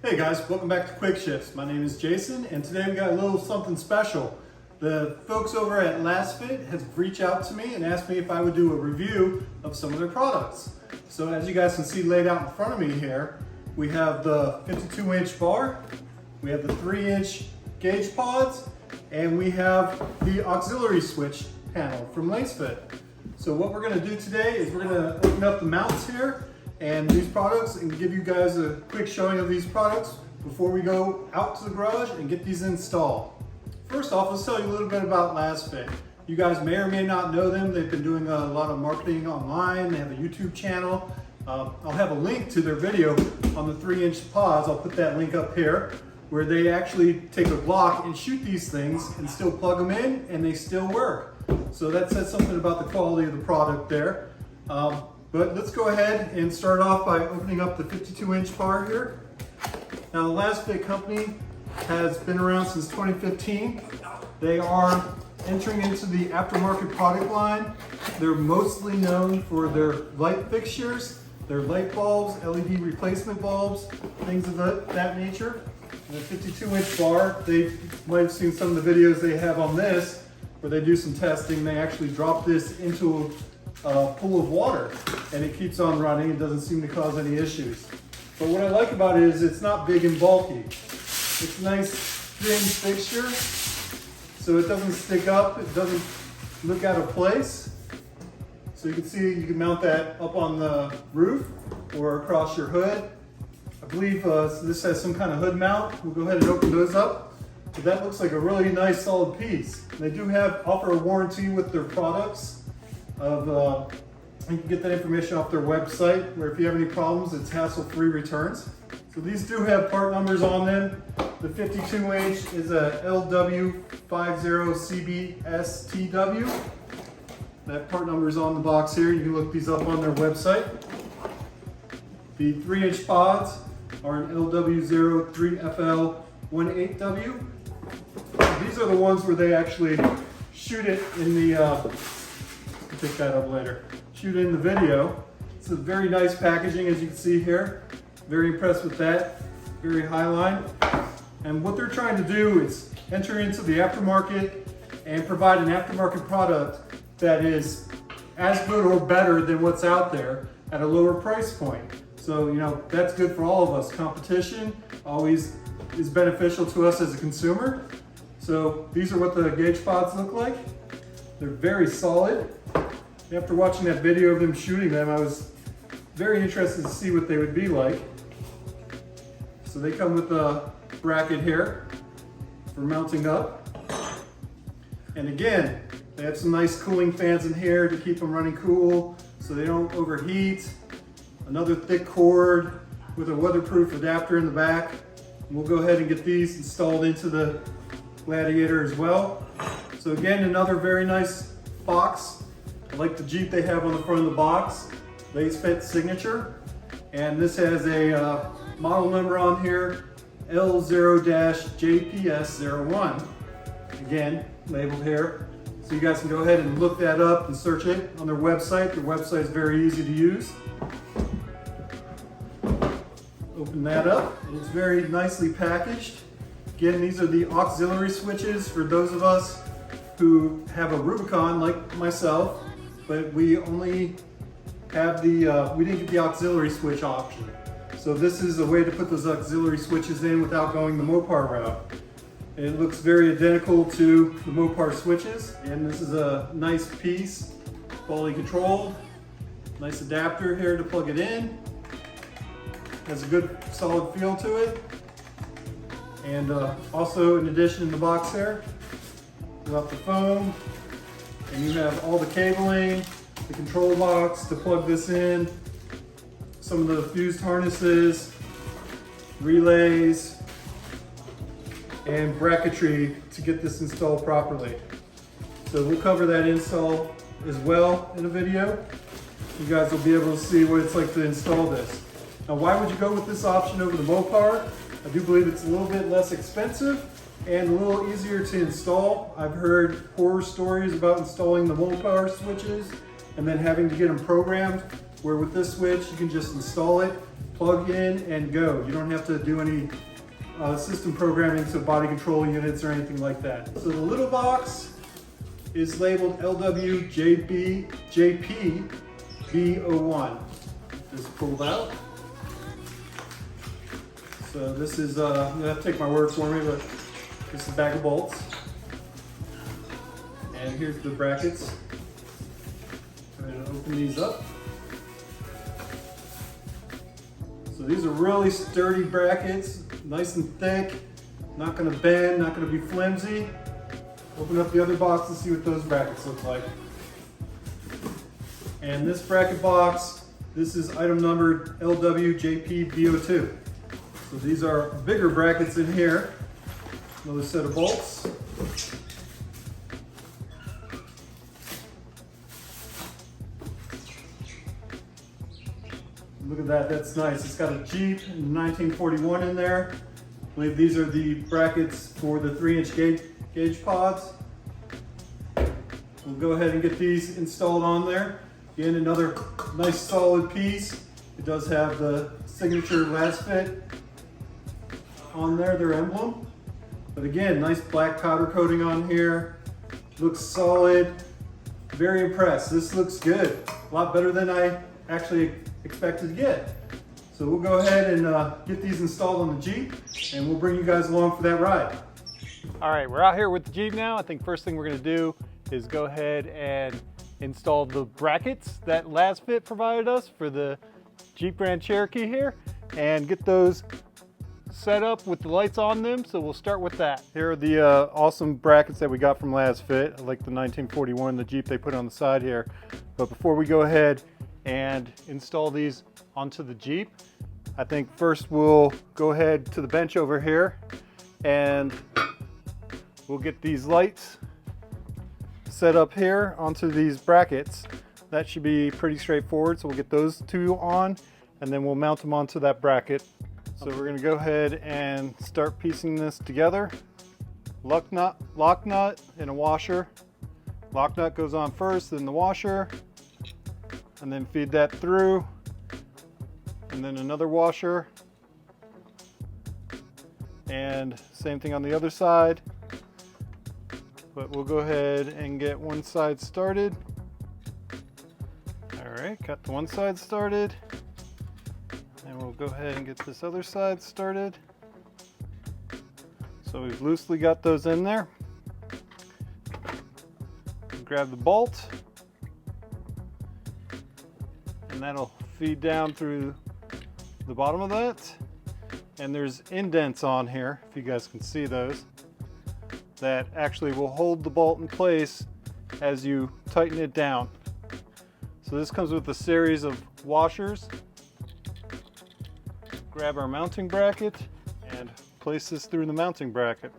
Hey guys, welcome back to QuickShifts. My name is Jason, and today we got a little something special. The folks over at LASFIT has reached out to me and asked me if I would do a review of some of their products. So as you guys can see laid out in front of me here, we have the 52-inch bar, we have the 3-inch gauge pods, and we have the auxiliary switch panel from LASFIT. So what we're going to do today is we're going to open up the mounts here and these products and give you guys a quick showing of these products before we go out to the garage and get these installed. First off, let's tell you a little bit about LASFIT. You guys may or may not know them. They've been doing a lot of marketing online. They have a YouTube channel. I'll have a link to their video on the 3-inch pods. I'll put that link up here where they actually take a Glock and shoot these things and still plug them in and they still work. So that says something about the quality of the product there. But let's go ahead and start off by opening up the 52-inch bar here. Now the LASFIT company has been around since 2015. They are entering into the aftermarket product line. They're mostly known for their light fixtures, their light bulbs, LED replacement bulbs, things of that nature. And the 52-inch bar, they might have seen some of the videos they have on this where they do some testing. They actually drop this into a pool of water and it keeps on running. It doesn't seem to cause any issues. But what I like about it is it's not big and bulky. It's a nice thin fixture, so it doesn't stick up, it doesn't look out of place. So you can see you can mount that up on the roof or across your hood. I believe this has some kind of hood mount. We'll go ahead and open those up. But that looks like a really nice solid piece. They do offer a warranty with their products. You can get that information off their website, where if you have any problems, it's hassle-free returns. So these do have part numbers on them. The 52-inch is a LW50CBSTW. That part number is on the box here. You can look these up on their website. The 3-inch pods are an LW03FL18W. These are the ones where they actually shoot it in the pick that up later. Shoot in the video. It's a very nice packaging, as you can see here. Very impressed with that. Very high line. And what they're trying to do is enter into the aftermarket and provide an aftermarket product that is as good or better than what's out there at a lower price point. So, you know, that's good for all of us. Competition always is beneficial to us as a consumer. So these are what the gauge pods look like. They're very solid. After watching that video of them shooting them, I was very interested to see what they would be like. So they come with a bracket here for mounting up. And again, they have some nice cooling fans in here to keep them running cool so they don't overheat. Another thick cord with a weatherproof adapter in the back. And we'll go ahead and get these installed into the Gladiator as well. So again, another very nice box. I like the Jeep they have on the front of the box, LASFIT signature. And this has a model number on here, L0-JPS01. Again, labeled here. So you guys can go ahead and look that up and search it on their website. Their website is very easy to use. Open that up, and it's very nicely packaged. Again, these are the auxiliary switches for those of us who have a Rubicon like myself, but we only have we didn't get the auxiliary switch option. So this is a way to put those auxiliary switches in without going the Mopar route. It looks very identical to the Mopar switches, and this is a nice piece, quality controlled, nice adapter here to plug it in. Has a good solid feel to it. And also in addition in the box here, you have the foam, and you have all the cabling, the control box to plug this in, some of the fused harnesses, relays, and bracketry to get this installed properly. So we'll cover that install as well in a video. You guys will be able to see what it's like to install this. Now, why would you go with this option over the Mopar? I do believe it's a little bit less expensive and a little easier to install. I've heard horror stories about installing the Mopar switches and then having to get them programmed where with this switch you can just install it, plug in and go. You don't have to do any system programming to body control units or anything like that. So the little box is labeled LWJP-B01. Just pulled out. So this is, you have to take my word for me, but this is a bag of bolts. And here's the brackets. I'm going to open these up. So these are really sturdy brackets, nice and thick, not going to bend, not going to be flimsy. Open up the other box and see what those brackets look like. And this bracket box, this is item numbered LWJP-B02. So these are bigger brackets in here. Another set of bolts. Look at that, that's nice. It's got a Jeep 1941 in there. I believe these are the brackets for the 3-inch gauge pods. We'll go ahead and get these installed on there. Again, another nice solid piece. It does have the signature LASFIT on there, their emblem. But again, nice black powder coating on here. Looks solid. Very impressed. This looks good. A lot better than I actually expected to get. So we'll go ahead and get these installed on the Jeep, and we'll bring you guys along for that ride. All right, we're out here with the Jeep now. I think first thing we're gonna do is go ahead and install the brackets that LASFIT provided us for the Jeep Grand Cherokee here, and get those set up with the lights on them. So we'll start with that. Here are the awesome brackets that we got from LASFIT. I like the 1941, the Jeep they put on the side here. But before we go ahead and install these onto the Jeep, I think first we'll go ahead to the bench over here and we'll get these lights set up here onto these brackets. That should be pretty straightforward. So we'll get those two on and then we'll mount them onto that bracket. So we're gonna go ahead and start piecing this together. Lock nut and a washer. Lock nut goes on first, then the washer, and then feed that through, and then another washer, and same thing on the other side. But we'll go ahead and get one side started. All right, got the one side started, and we'll go ahead and get this other side started. So we've loosely got those in there. Grab the bolt, and that'll feed down through the bottom of that. And there's indents on here, if you guys can see those, that actually will hold the bolt in place as you tighten it down. So this comes with a series of washers. Grab our mounting bracket and place this through the mounting bracket.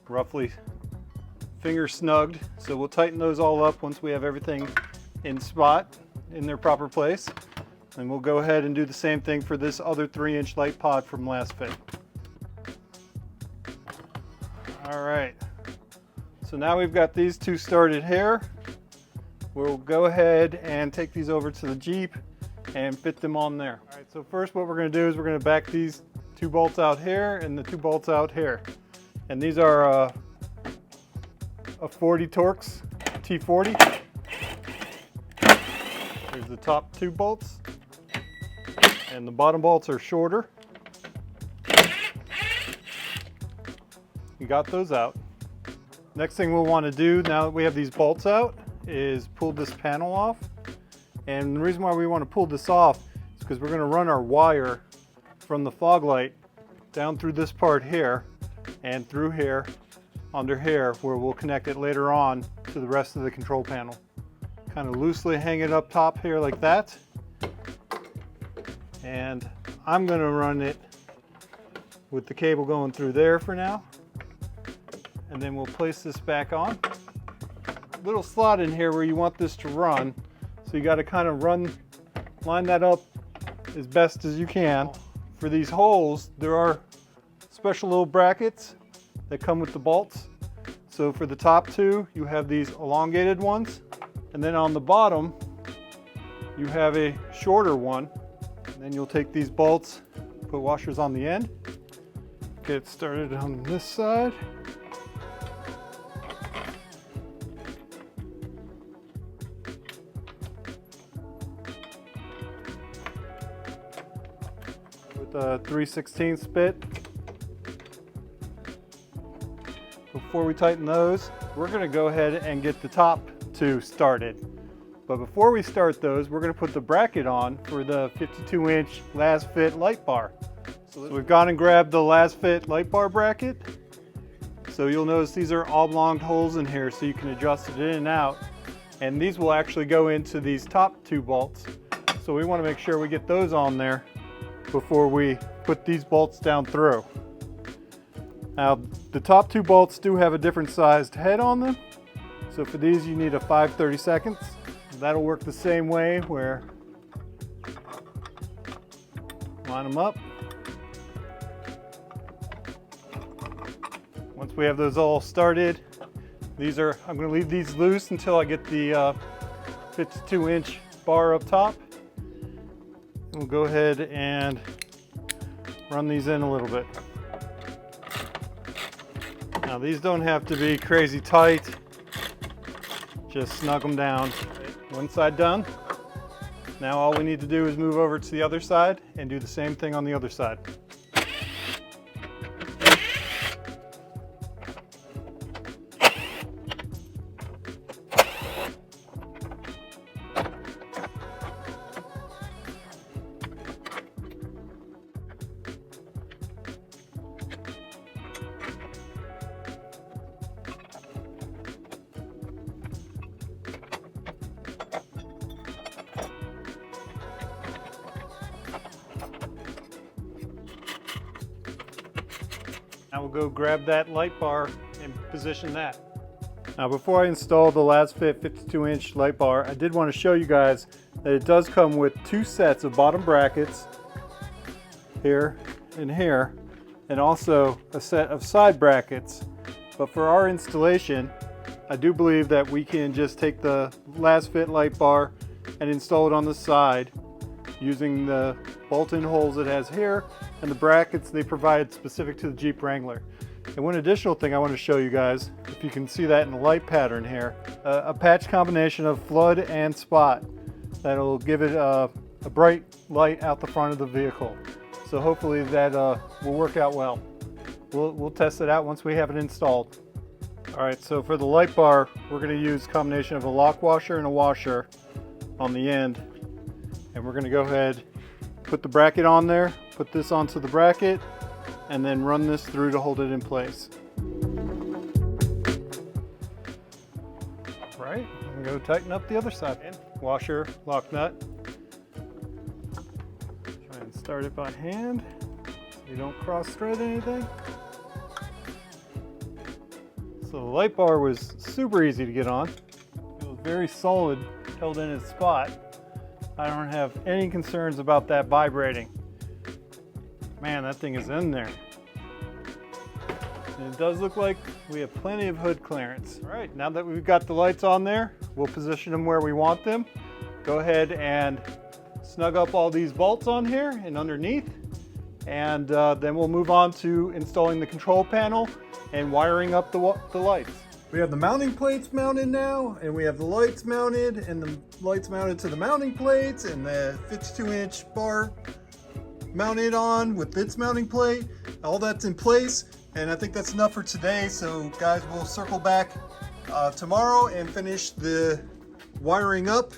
Roughly finger snugged, so we'll tighten those all up once we have everything in spot in their proper place. And we'll go ahead and do the same thing for this other 3-inch light pod from LASFIT. All right, so now we've got these two started here. We'll go ahead and take these over to the Jeep and fit them on there. All right, so first what we're gonna do is we're gonna back these two bolts out here and the two bolts out here. And these are a 40 Torx T40. Here's the top two bolts. And the bottom bolts are shorter. You got those out. Next thing we'll want to do now that we have these bolts out is pull this panel off. And the reason why we want to pull this off is because we're going to run our wire from the fog light down through this part here and through here, under here, where we'll connect it later on to the rest of the control panel. Kind of loosely hang it up top here like that. And I'm going to run it with the cable going through there for now. And then we'll place this back on. Little slot in here where you want this to run. So you got to kind of line that up as best as you can. For these holes, there are special little brackets that come with the bolts. So for the top two, you have these elongated ones, and then on the bottom, you have a shorter one. And then you'll take these bolts, put washers on the end, get started on this side. With a 3/16 bit. Before we tighten those, we're going to go ahead and get the top two started. But before we start those, we're going to put the bracket on for the 52-inch LASFIT light bar. So we've gone and grabbed the LASFIT light bar bracket. So you'll notice these are oblong holes in here so you can adjust it in and out. And these will actually go into these top two bolts. So we want to make sure we get those on there before we put these bolts down through. Now, the top two bolts do have a different sized head on them. So for these, you need a 5/32. That'll work the same way, where line them up. Once we have those all started, I'm going to leave these loose until I get the 52-inch bar up top. We'll go ahead and run these in a little bit. Now these don't have to be crazy tight, just snug them down. One side done. Now all we need to do is move over to the other side and do the same thing on the other side. Now we'll go grab that light bar and position that. Now before I install the LASFIT 52-inch light bar, I did want to show you guys that it does come with two sets of bottom brackets, here and here, and also a set of side brackets. But for our installation, I do believe that we can just take the LASFIT light bar and install it on the side using the bolt-in holes it has here and the brackets they provide specific to the Jeep Wrangler. And one additional thing I want to show you guys, if you can see that in the light pattern here, a patch combination of flood and spot that'll give it a bright light out the front of the vehicle. So hopefully that will work out well. We'll test it out once we have it installed. Alright, so for the light bar, we're going to use a combination of a lock washer and a washer on the end. And we're going to go ahead, put the bracket on there, put this onto the bracket, and then run this through to hold it in place. Right, and go tighten up the other side. Washer, lock nut. Try and start it by hand so you don't cross thread anything. So the light bar was super easy to get on. It was very solid, held in its spot. I don't have any concerns about that vibrating. Man, that thing is in there. And it does look like we have plenty of hood clearance. All right, now that we've got the lights on there, we'll position them where we want them. Go ahead and snug up all these bolts on here and underneath. And then we'll move on to installing the control panel and wiring up the lights. We have the mounting plates mounted now, and we have the lights mounted, and the lights mounted to the mounting plates, and the 52-inch bar mounted on with its mounting plate. All that's in place, and I think that's enough for today. So guys, we'll circle back tomorrow and finish the wiring up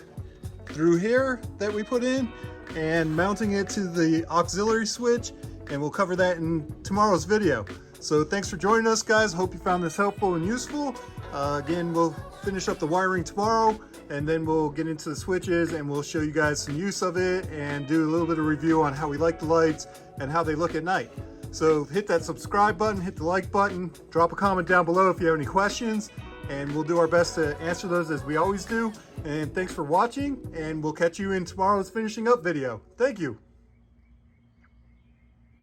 through here that we put in and mounting it to the auxiliary switch, and we'll cover that in tomorrow's video. So thanks for joining us, guys. Hope you found this helpful and useful. Again, we'll finish up the wiring tomorrow, and then we'll get into the switches and we'll show you guys some use of it and do a little bit of review on how we like the lights and how they look at night. So hit that subscribe button, hit the like button, drop a comment down below if you have any questions, and we'll do our best to answer those as we always do. And thanks for watching, and we'll catch you in tomorrow's finishing up video. Thank you.